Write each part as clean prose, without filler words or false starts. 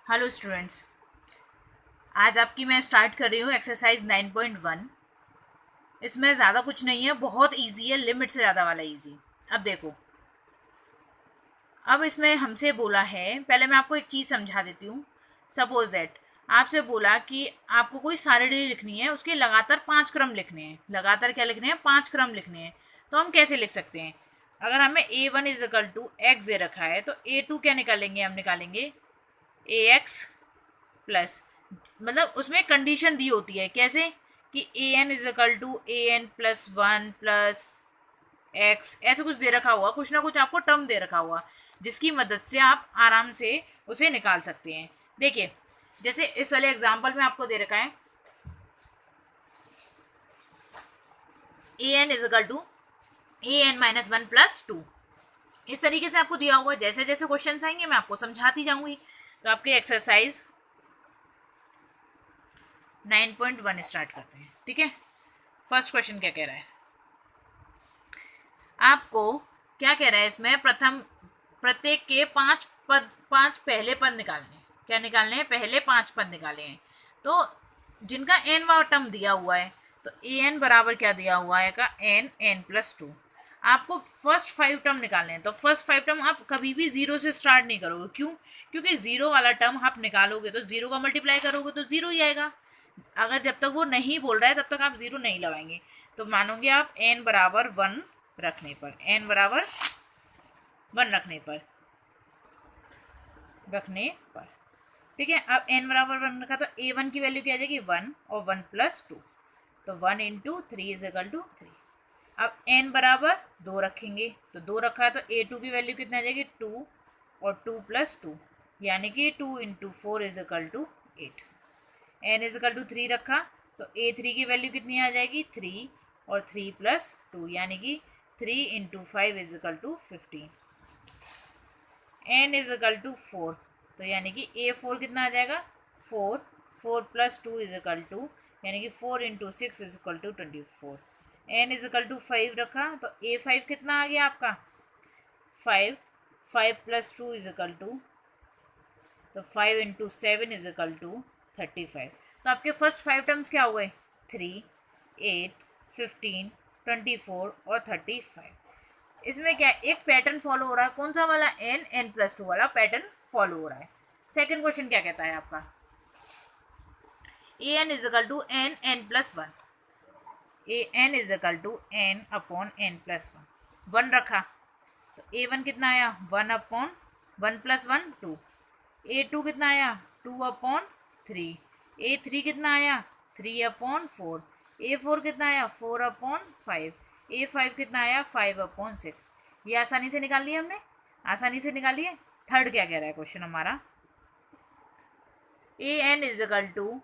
Hello students, आज आपकी मैं स्टार्ट कर रही हूँ एक्सरसाइज 9.1। इसमें ज़्यादा कुछ नहीं है, बहुत इजी है, लिमिट से ज़्यादा वाला इजी। अब देखो, अब इसमें हमसे बोला है, पहले मैं आपको एक चीज़ समझा देती हूँ। सपोज दैट आपसे बोला कि आपको कोई सारणी लिखनी है, उसके लगातार 5 क्रम लिखने हैं। लगातार क्या लिखने हैं? 5 क्रम लिखने हैं। तो हम कैसे लिख सकते हैं? अगर हमें A1 is equal to X दे रखा है तो A2 क्या निकालेंगे? हम निकालेंगे AX प्लस, मतलब उसमें कंडीशन दी होती है कैसे कि A N is equal to A N plus one plus X, ऐसे कुछ दे रखा हुआ, कुछ ना कुछ आपको टर्म दे रखा हुआ जिसकी मदद से आप आराम से उसे निकाल सकते हैं। देखिए, जैसे इस वाले एग्जाम्पल में आपको दे रखा है A N is equal to A N minus one plus two. इस तरीके से आपको दिया हुआ है। जैसे जैसे क्वेश्चन आएंगे मैं आपको समझाती जाऊंगी। तो आपकी एक्सरसाइज 9.1 स्टार्ट करते हैं। ठीक है, फर्स्ट क्वेश्चन क्या कह रहा है आपको? क्या कह रहा है इसमें? प्रथम प्रत्येक के 5 पद, 5 पहले पद निकालने हैं। क्या निकालने हैं? पहले 5 पद निकाले हैं। तो जिनका एन वाला टर्म दिया हुआ है, तो ए एन बराबर क्या दिया हुआ है का एन एन प्लस टू। आपको फर्स्ट 5 टर्म निकालने हैं। तो फर्स्ट 5 टर्म आप कभी भी जीरो से स्टार्ट नहीं करोगे। क्यों? क्योंकि जीरो वाला टर्म आप निकालोगे तो जीरो का मल्टीप्लाई करोगे तो जीरो ही आएगा। अगर जब तक वो नहीं बोल रहा है तब तक आप जीरो नहीं लगाएंगे। तो मानोगे आप एन बराबर वन रखने पर, एन बराबर वन रखने पर। ठीक है, अब एन बराबर वन रखा तो ए वन की वैल्यू क्या आ जाएगी? वन, और वन प्लस टू, तो one into three is equal to three. अब एन बराबर दो रखेंगे, तो दो रखा है तो ए टू की वैल्यू कितनी आ जाएगी? टू, और टू प्लस टू, यानी कि two into four is equal to eight. N is equal to three रखा तो ए थ्री की वैल्यू कितनी आ जाएगी? थ्री, और थ्री प्लस टू, यानी कि three into five is equal to 15। N is equal to four, तो यानी कि ए फोर कितना आ जाएगा? Four, four plus two is equal to, यानी कि four into six is equal to 24। N is equal to five रखा तो ए फाइव कितना आ गया आपका? Five, five plus two is equal to, तो five into seven is equal to 35। तो आपके फर्स्ट 5 टर्म्स क्या हो गए? थ्री, एट, 15, 24 और 35। इसमें क्या एक पैटर्न फॉलो हो रहा है? कौन सा वाला? एन एन प्लस टू वाला पैटर्न फॉलो हो रहा है। सेकेंड क्वेश्चन क्या कहता है आपका? A N is equal to n n plus one. A N is equal to n upon n plus one. One रखा तो ए वन कितना आया? One upon one plus one, two. A two कितना आया? Two upon three. A three कितना आया? Three upon four. A four कितना आया? Four upon five. A five कितना आया? Five upon six. ये आसानी से निकाल लिया हमने, आसानी से निकालिए। थर्ड क्या कह रहा है क्वेश्चन हमारा? A N is equal to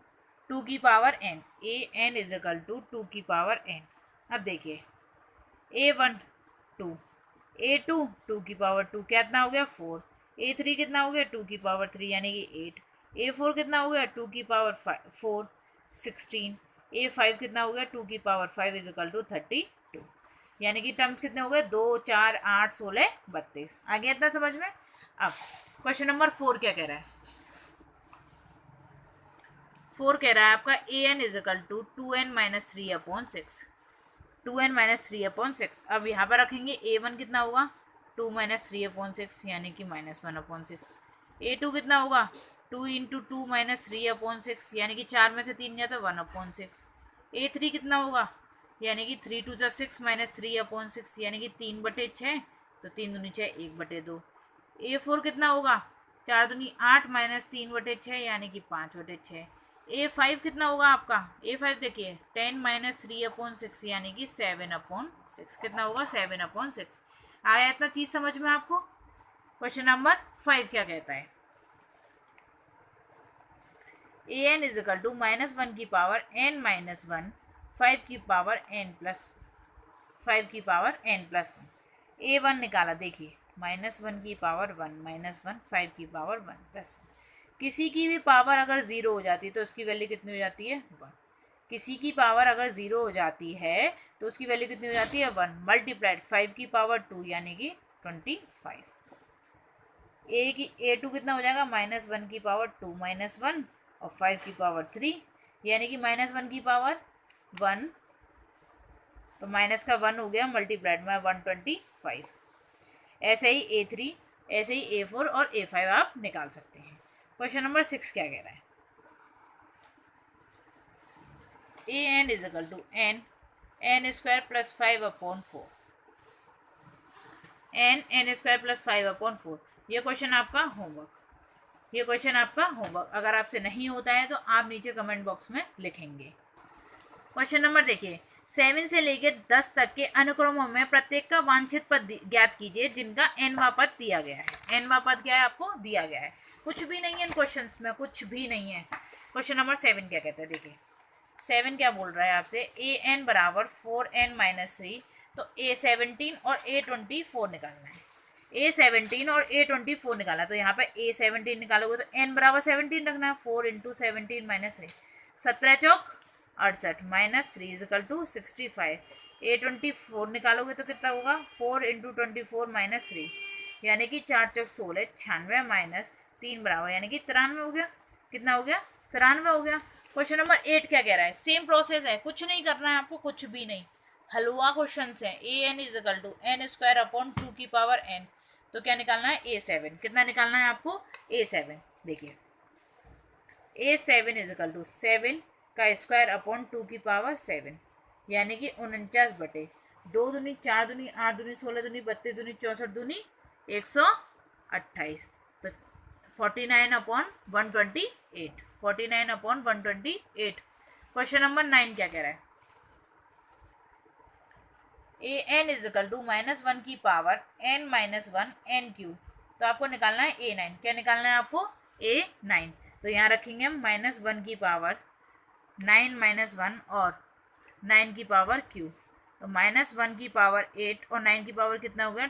two की power n. A N is equal to two की पावर एन। अब देखिए, a one two, a two two की पावर टू, कितना हो गया? फोर। ए थ्री कितना हो गया? टू की पावर थ्री, यानी कि एट। ए फोर कितना हो गया? टू की पावर फोर, 16। ए फाइव कितना हो गया? टू की power five is equal to 32। यानी कि टर्म्स कितने हो गए? दो, चार, आठ, 16, 32। आ गया इतना समझ में? अब क्वेश्चन नंबर 4 क्या कह रहा है? 4 कह रहा है आपका a N is equal to two n minus three upon six. Two n minus three upon six. अब यहाँ पर रखेंगे ए वन कितना होगा? Two minus three upon six, यानी कि minus one upon six. A two कितना होगा? Two into two minus three upon six, यानी कि चार में से तीन गया तो one upon six. A three कितना होगा? यानी कि थ्री टू जा six minus three upon six, यानी कि तीन बटे छः, तो तीन दूनी छः, एक बटे दो। ए फोर कितना होगा? चार दूनी आठ माइनस तीन बटे छः, यानी कि पाँच बटे छः। ए फाइव कितना होगा आपका? ए फाइव देखिए, ten minus three upon six, यानी कि सेवन अपॉन सिक्स। कितना होगा? Seven upon six. आया इतना चीज़ समझ में आपको? क्वेश्चन नंबर 5 क्या कहता है? A N is equal to minus one की power n minus one, five की पावर एन प्लस, फाइव की power n plus one. A one निकाला, देखिए माइनस वन की power one minus one, five की पावर वन प्लस वन। किसी की भी पावर अगर ज़ीरो हो जाती है तो उसकी वैल्यू कितनी हो जाती है? वन। किसी की पावर अगर ज़ीरो हो जाती है तो उसकी वैल्यू कितनी हो जाती है? वन, मल्टीप्लाइड फाइव की पावर टू, यानी कि 25। A2 कितना हो जाएगा, -1 की पावर 2 -1 और 5 की पावर 3, यानी कि -1 की पावर 1, तो माइनस का 1 हो गया मल्टीप्लाइड में 125। ऐसे ही A3, ऐसे ही A4 और A5 आप निकाल सकते हैं। क्वेश्चन नंबर 6 क्या कह रहा है, an equal to n square plus 5/4, n square plus 5/4। ये क्वेश्चन आपका होमवर्क, ये क्वेश्चन आपका होमवर्क अगर आपसे नहीं होता है तो आप नीचे कमेंट बॉक्स में लिखेंगे। क्वेश्चन नंबर देखिए, 7 से लेकर 10 तक के अनुक्रमों में प्रत्येक का वांछित पद ज्ञात कीजिए जिनका nवां पद दिया गया है। nवां पद क्या है, आपको दिया गया है, कुछ भी नहीं है इन क्वेश्चंस में, कुछ भी नहीं है। क्वेश्चन नंबर 7 क्या कहता है, देखिए 7 क्या बोल रहा है आपसे, an बराबर 4n-3, तो A17 और A24 निकालना है। A17 और A24 निकाला, तो यहाँ पे A17 निकालोगे तो n बराबर 17 रखना है, 4 into 17 -3, 17 Chowk 68 -3 is equal to 65। A24 निकालोगे तो कितना होगा, 4 इंटू 24 -3, यानी कि 4 चौक 16, 96 -3 बराबर, यानी कि 93 हो गया। कितना हो गया, 93 हो गया। क्वेश्चन नंबर 8 क्या कह रहा है, सेम प्रोसेस है, कुछ नहीं करना है आपको, कुछ भी नहीं, हलवा क्वेश्चन है। an equal to n square upon 2 की पावर n, तो क्या निकालना है, A7। कितना निकालना है आपको, A7। देखिए A7 इजिकल टू 7 का स्क्वायर अपॉन 2 की पावर 7, यानी कि 49/2 दूनी 4 दूनी 8 दूनी 16 दूनी 32 दूनी 64 दूनी 128, तो 49/128, 49/128। क्वेश्चन नंबर 9 क्या कह रहा है, an इजिकल टू -1 की पावर n-1 n3, तो आपको निकालना है A9। क्या निकालना है आपको, A9। तो यहाँ रखेंगे हम -1 की पावर 9 -1 और 9 की पावर q, तो -1 की पावर 8 और 9 की पावर कितना हो गया,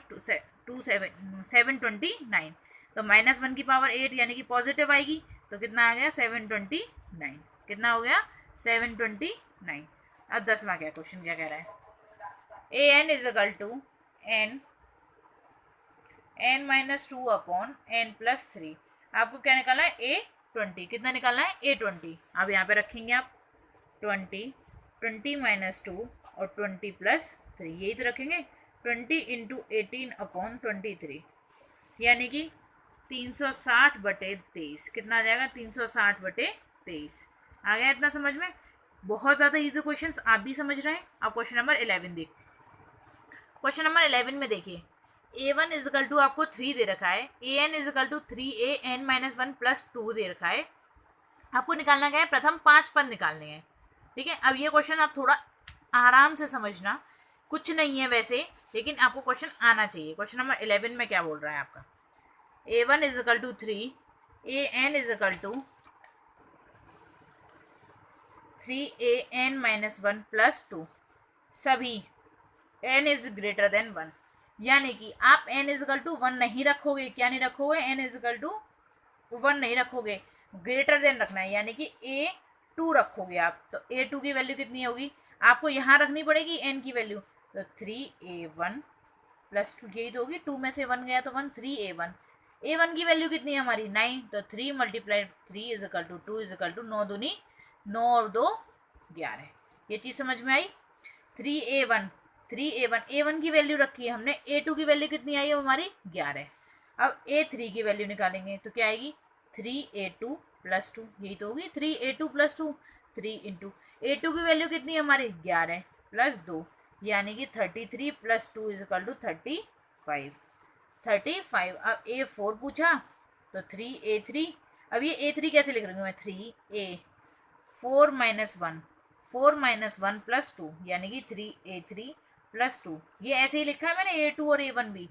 729, तो -1 की पावर 8 यानी कि पॉजिटिव आएगी, तो कितना आ गया 729। कितना हो गया 729। अब 10वां क्या क्वेश्चन क्या कह रहा है, an equal to n-2 upon n+3, आपको क्या निकालना है, A20। कितना निकालना है, A20। अब यहाँ पे रखेंगे आप 20 -2 और 20+3, यही तो रखेंगे, 20 इंटू 18/23, यानी कि 360/23। कितना आ जाएगा, 360/23। आ गया इतना समझ में, बहुत ज़्यादा इजी क्वेश्चंस आप भी समझ रहे हैं। अब क्वेश्चन नंबर 11 देख, क्वेश्चन नंबर 11 में देखिए, A1 इजिकल टू आपको 3 दे रखा है, an इजिकल टू 3an-1 + 2 दे रखा है। आपको निकालना क्या है, प्रथम 5 पद निकालने हैं। ठीक है, अब ये क्वेश्चन आप थोड़ा आराम से समझना, कुछ नहीं है वैसे, लेकिन आपको क्वेश्चन आना चाहिए। क्वेश्चन नंबर 11 में क्या बोल रहा है आपका, A1 equal to 3, an equal to 3an-1 + 2, सभी n इज ग्रेटर देन 1, यानी कि आप n इजिकल टू 1 नहीं रखोगे, क्या नहीं रखोगे, n इजिकल टू 1 नहीं रखोगे, ग्रेटर देन रखना है, यानी कि A2 रखोगे आप। तो A2 की वैल्यू कितनी होगी, आपको यहाँ रखनी पड़ेगी n की वैल्यू, तो 3a1 + 2, यही तो होगी, 2 में से 1 गया तो 1, 3a1। A1 की वैल्यू कितनी है हमारी 9, तो 3 × 3 इजिकल टू 2 इजिकल टू 9 दूनी 9 और 2 11। ये चीज़ समझ में आई। 3a1 A1 की वैल्यू रखी है हमने, A2 की वैल्यू कितनी आई है हमारी 11। अब A3 की वैल्यू निकालेंगे तो क्या आएगी, 3a2 + 2, यही तो होगी, 3a2 + 2, 3 इंटू A2 की वैल्यू कितनी है हमारी 11 + 2, यानी कि 33 + 2 इजिकल टू 35। अब A4 पूछा तो 3a3, अब ये A3 कैसे लिख रही हूँ मैं, 3a4 -1 + 2, यानी कि 3a3 + 2, ये ऐसे ही लिखा है मैंने, A2 और A1 भी,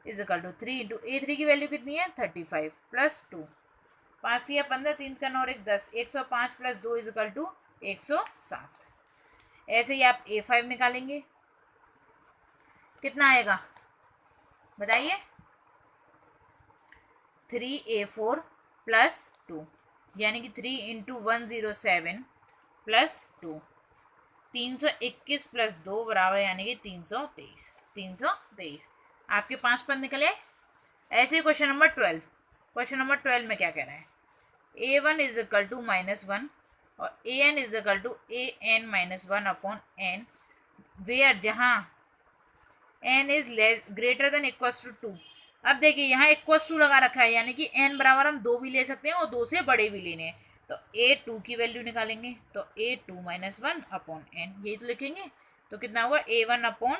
इजिकल टू 3 इंटू A3 की वैल्यू कितनी है 35 + 2, 5 × 15, 3 × 9 = 10, 105 + 2 इजिकल टू 107। ऐसे ही आप A5 निकालेंगे, कितना आएगा बताइए, 3a4 + 2, यानी कि 3 इंटू 107 + 2, 321 + 2 बराबर, यानी कि 323। आपके 5 पद निकले। ऐसे क्वेश्चन नंबर 12, क्वेश्चन नंबर 12 में क्या कह रहा है, a1 इज इक्वल टू -1 और an is equal to an-1 upon n, where जहाँ n is greater than equals to 2। अब देखिए यहाँ इक्वल्स टू लगा रखा है, यानी कि n बराबर हम 2 भी ले सकते हैं और 2 से बड़े भी लेने हैं। तो a2 की वैल्यू निकालेंगे, तो a2 - 1 अपॉन n, यही तो लिखेंगे। तो कितना होगा a1 अपॉन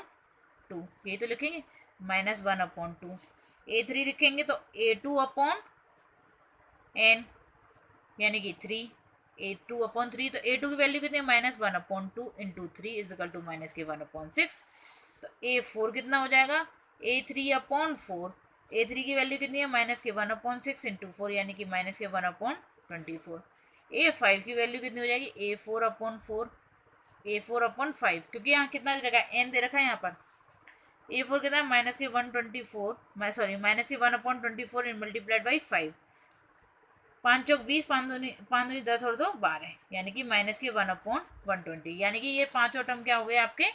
2, यही तो लिखेंगे, -1 अपॉन 2। a3 लिखेंगे तो a2 अपॉन n, यानी कि 3, a2 अपॉन 3, तो a2 की वैल्यू कितनी है, -1 upon 2 into 3 is equal to -1 upon 6। तो a4 कितना हो जाएगा, a3 अपॉन 4, a3 की वैल्यू कितनी है, -1 अपॉन 6 इंटू 4, यानी कि -1 अपॉन 24। a5 की वैल्यू कितनी हो जाएगी, a4 अपॉन 4, a4 अपॉन 5, क्योंकि यहाँ कितना दे रखा है, n दे रखा है यहाँ पर। a4 कितना है, -1 अपॉन 24 मल्टीप्लाइड बाई 5, 5 चौक 20, 5 दूनी 10 और 2 12, यानी कि -1 अपॉन 120, यानी कि ये पांचों टर्म क्या हो गए आपके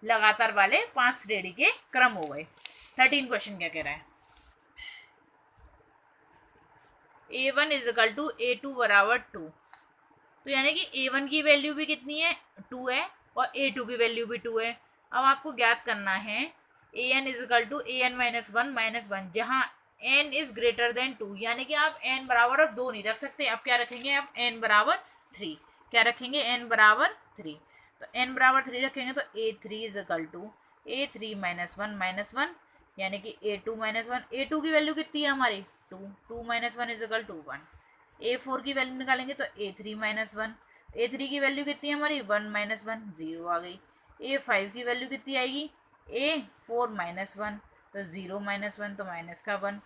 लगातार वाले 5 श्रेणी के क्रम हो गए। 13 क्वेश्चन क्या कह रहा है, a1 is equal to a2 बराबर 2, तो यानी कि a1 की वैल्यू भी कितनी है, 2 है, और a2 की वैल्यू भी 2 है। अब आपको ज्ञात करना है an is equal to an-1 जहाँ n इज ग्रेटर देन 2, यानी कि आप n बराबर अब 2 नहीं रख सकते, अब क्या रखेंगे, आप n बराबर 3, क्या रखेंगे, n बराबर 3। तो n बराबर 3 रखेंगे तो a3 is equal to a3 - 1, यानी कि a2 - 1, a2 की वैल्यू कितनी है हमारी 2, 2 - 1 इज इक्वल टू 1। a4 की वैल्यू निकालेंगे तो a3 - 1, a3 की वैल्यू कितनी है हमारी 1 - 1, 0 आ गई। a5 की वैल्यू कितनी आएगी, a4 - 1, तो 0 - 1 तो माइनस का 1।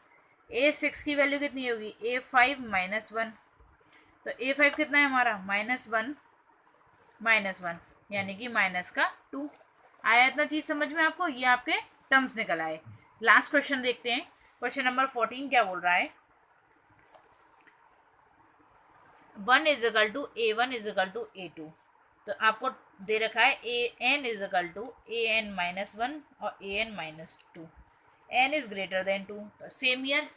a6 की वैल्यू कितनी होगी, a5 - 1, तो a5 कितना है हमारा -1 -1, यानी कि माइनस का 2। आया इतना चीज समझ में आपको, ये आपके टर्म्स निकल आए। लास्ट क्वेश्चन देखते हैं, क्वेश्चन नंबर 14 क्या बोल रहा है, 1 is equal to a1 is equal to a2, तो आपको दे रखा है an is equal to an-1 और an-2, n is greater then 2, तो सेम ईयर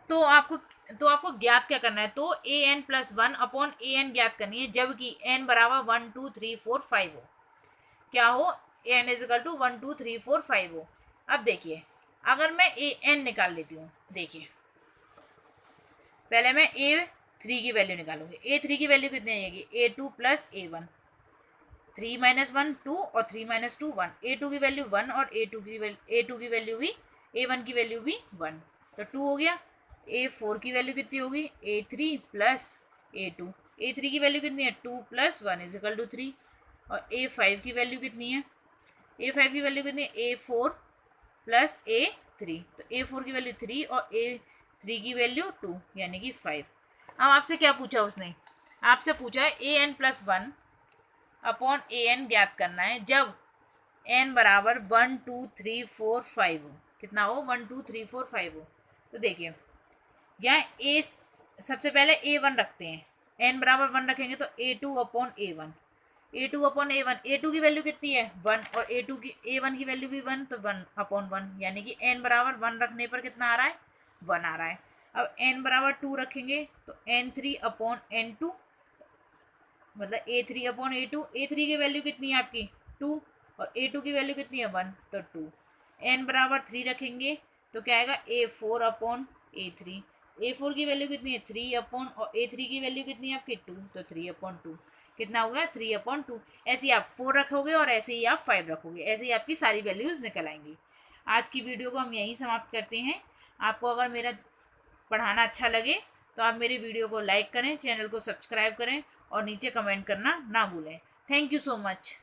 तो आपको ज्ञात क्या करना है, तो an+1 अपॉन an ज्ञात करनी है, जबकि n बराबर 1 2 3 4 5 हो, क्या हो, n इज इक्वल टू 1 2 3 4 5 हो। अब देखिए अगर मैं an निकाल लेती हूँ, देखिए पहले मैं a3 की वैल्यू निकालूंगी, a3 की वैल्यू कितनी आएगी, a2 + a1, 3 - 1 2 और 3 - 2 1, a2 की वैल्यू 1 और a2 की वैल्यू भी, a1 की वैल्यू भी 1, तो 2 हो गया। a4 की वैल्यू कितनी होगी, a3 + a2, a3 की वैल्यू कितनी है 2 + 1 इज इक्वल टू 3, और a5 की वैल्यू कितनी है, a5 की वैल्यू कितनी है, a4 + a3, तो a4 की वैल्यू 3 और a3 की वैल्यू 2, यानी कि 5। अब आपसे क्या पूछा उसने, आपसे पूछा है an+1 अपॉन an ज्ञात करना है जब n बराबर 1 2 3 4 5 हो, कितना हो, 1 2 3 4 5 हो। तो देखिए यहाँ a सबसे पहले a1 रखते हैं, n बराबर 1 रखेंगे तो a2 upon a1, a2 upon a1, a2 की वैल्यू कितनी है 1 और a1 की वैल्यू भी 1, तो 1 अपॉन 1, यानी कि n बराबर 1 रखने पर कितना आ रहा है, 1 आ रहा है। अब n बराबर 2 रखेंगे तो n3 अपॉन n2, मतलब a3 अपॉन a2, a3 की वैल्यू कितनी है आपकी 2 और a2 की वैल्यू कितनी है 1, तो 2। n बराबर 3 रखेंगे तो क्या आएगा a4 अपॉन a3, a4 की वैल्यू कितनी है 3 अपॉन, और a3 की वैल्यू कितनी है आपकी 2, तो 3 अपॉन 2, कितना होगा 3 अपॉन 2। ऐसे ही आप 4 रखोगे और ऐसे ही आप 5 रखोगे, ऐसे ही आपकी सारी वैल्यूज निकल आएंगी। आज की वीडियो को हम यहीं समाप्त करते हैं। आपको अगर मेरा पढ़ाना अच्छा लगे तो आप मेरी वीडियो को लाइक करें, चैनल को सब्सक्राइब करें और नीचे कमेंट करना ना भूलें। Thank you so much.